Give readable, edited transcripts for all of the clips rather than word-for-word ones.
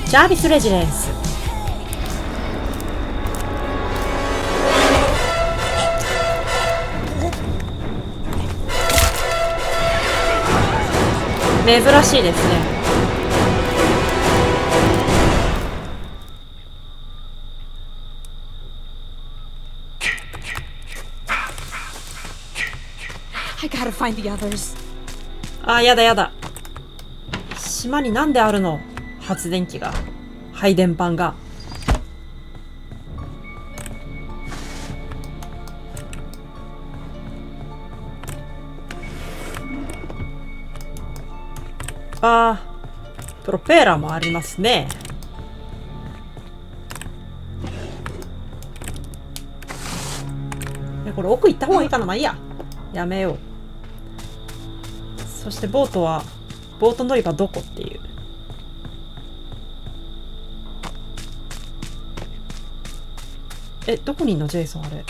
ジャービスレジデンス。珍しいですね。あ、やだやだ。島になんであるの？発電機が。配電盤が。あー、プロペラもありますね。これ奥行った方がいいかな。まあいいや。やめよう。そしてボート乗り場どこっていう。どこにいんのジェイソンあれ。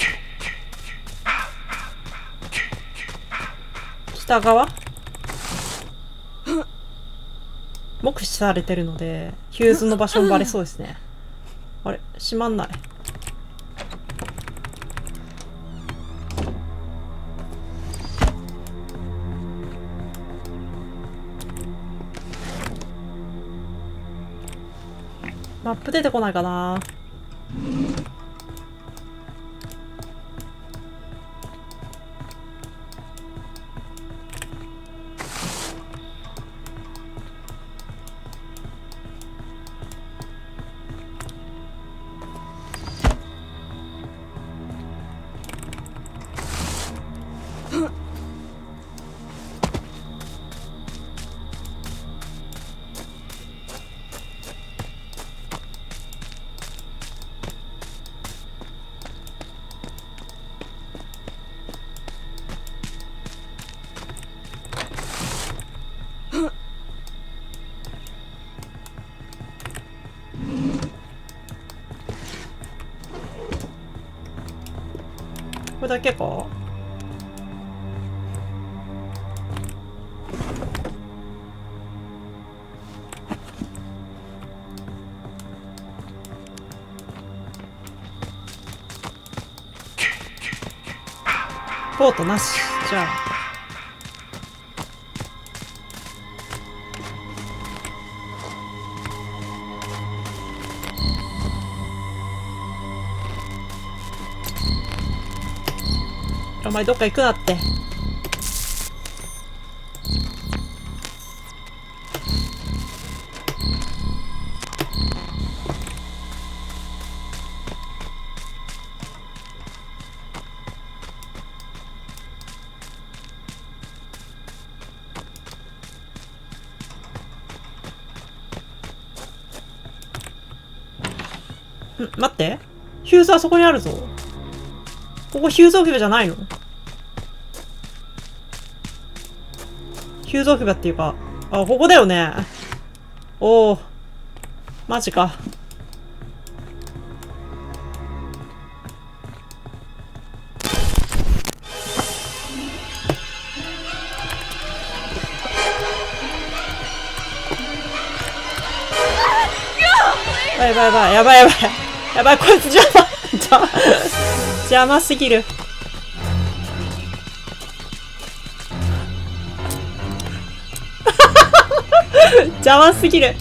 北側？目視されてるので、ヒューズの場所もバレそうですね。あれ閉まんない。マップ出てこないかな。これだけか？ボートなし。じゃあ。お前どっか行くなって。待って。ヒューズはそこにあるぞ。ここヒューズ置き場じゃないの？ヒューズ置き場っていうか、あ、ここだよね。おお。マジか。やばいやばいやばいやばいやばい、こいつ邪魔すぎる。邪魔すぎる。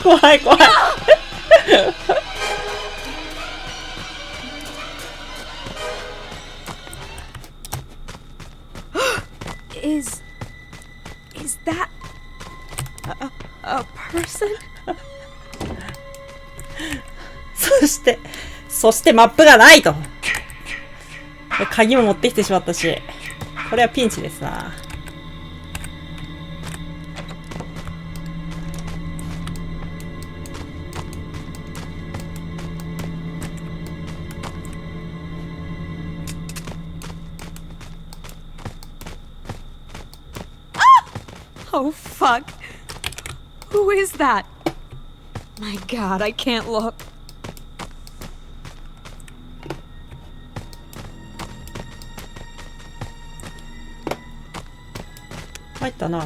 怖い怖い。Is that a person? そしてマップがないと。鍵も持ってきてしまったし、これはピンチですな。Oh fuck. Who is that? My god, I can't look. 入ったな。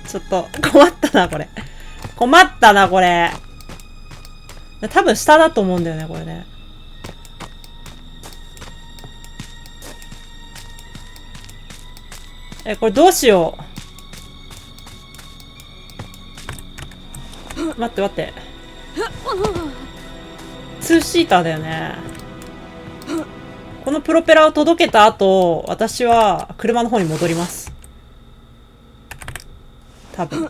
ちょっと困ったなこれ。困ったなこれ。多分下だと思うんだよねこれね。これどうしよう。待って待って。ツーシーターだよね。このプロペラを届けた後、私は車の方に戻ります。多分。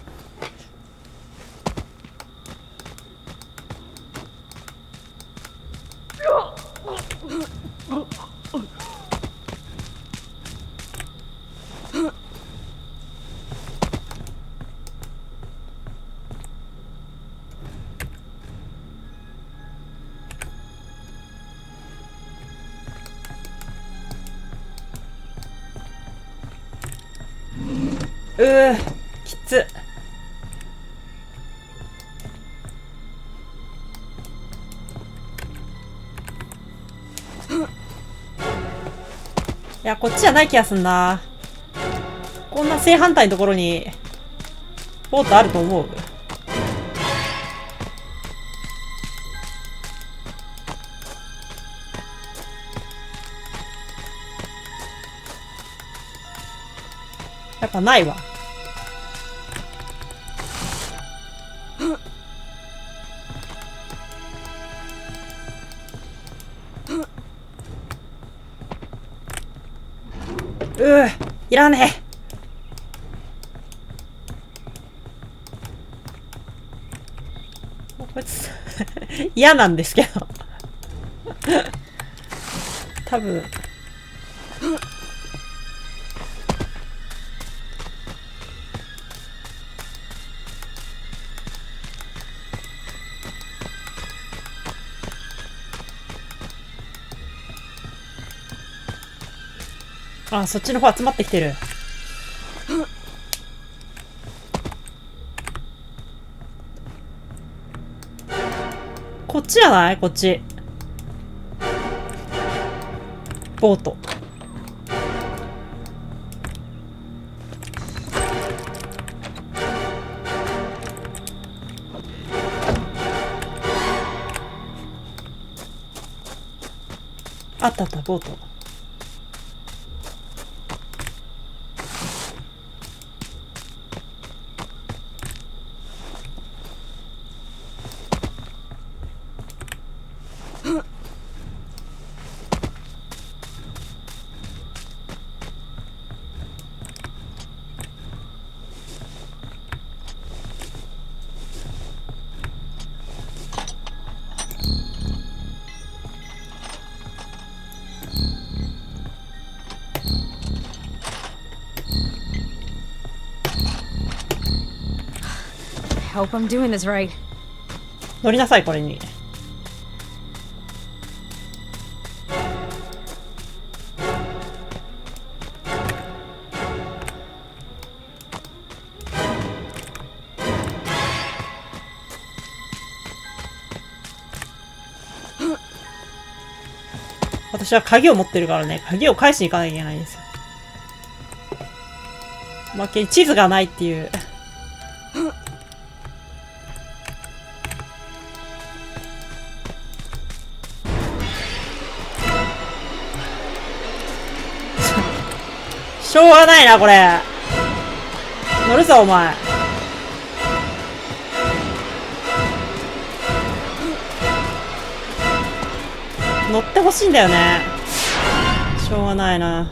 きつ。いや、こっちじゃない気がすんな。こんな正反対のところにボートあると思う。やっぱないわ。いらねえ。こいつ嫌なんですけど多分あ、そっちの方集まってきてる。こっちじゃない？こっち。ボート。あったあった、ボート。I hope I'm doing this right. 乗りなさい、これに。私は鍵を持ってるからね、鍵を返しに行かなきゃいけないんですよ。おまけに地図がないっていう。しょうがないな、これ。乗るぞ、お前。乗ってほしいんだよね。しょうがないな。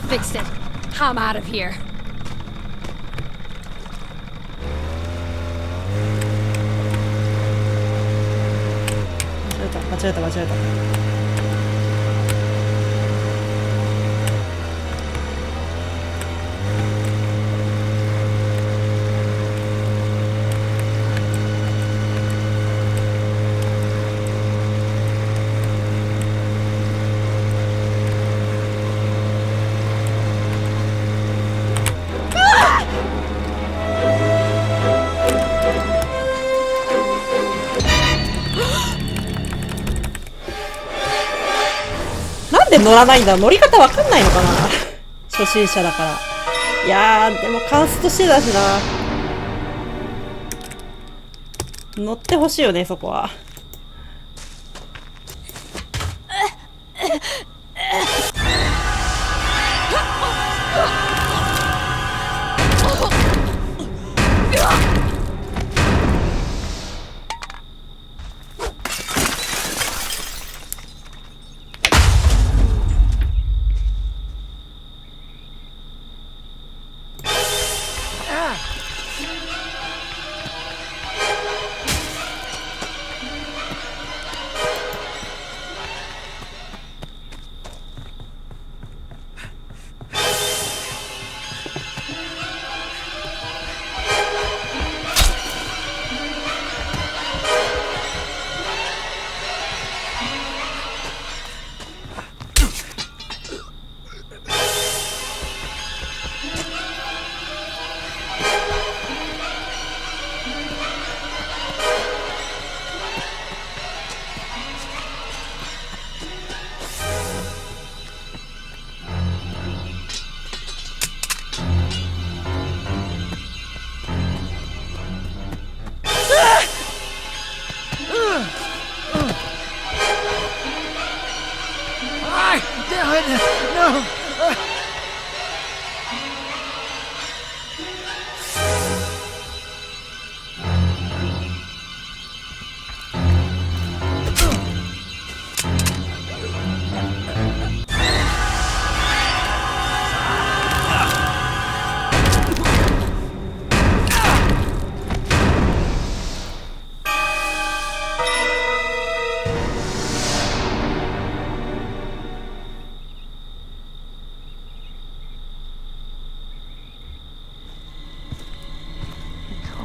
Fixed it. I'm out of here. 間違えた、間違えた。なんで乗らないんだ乗り方わかんないのかな初心者だから。いやー、でもカーストしてたしな。乗ってほしいよね、そこは。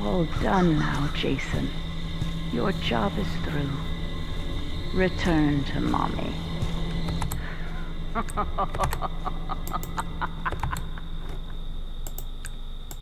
All done now, Jason. Your job is through. Return to Mommy.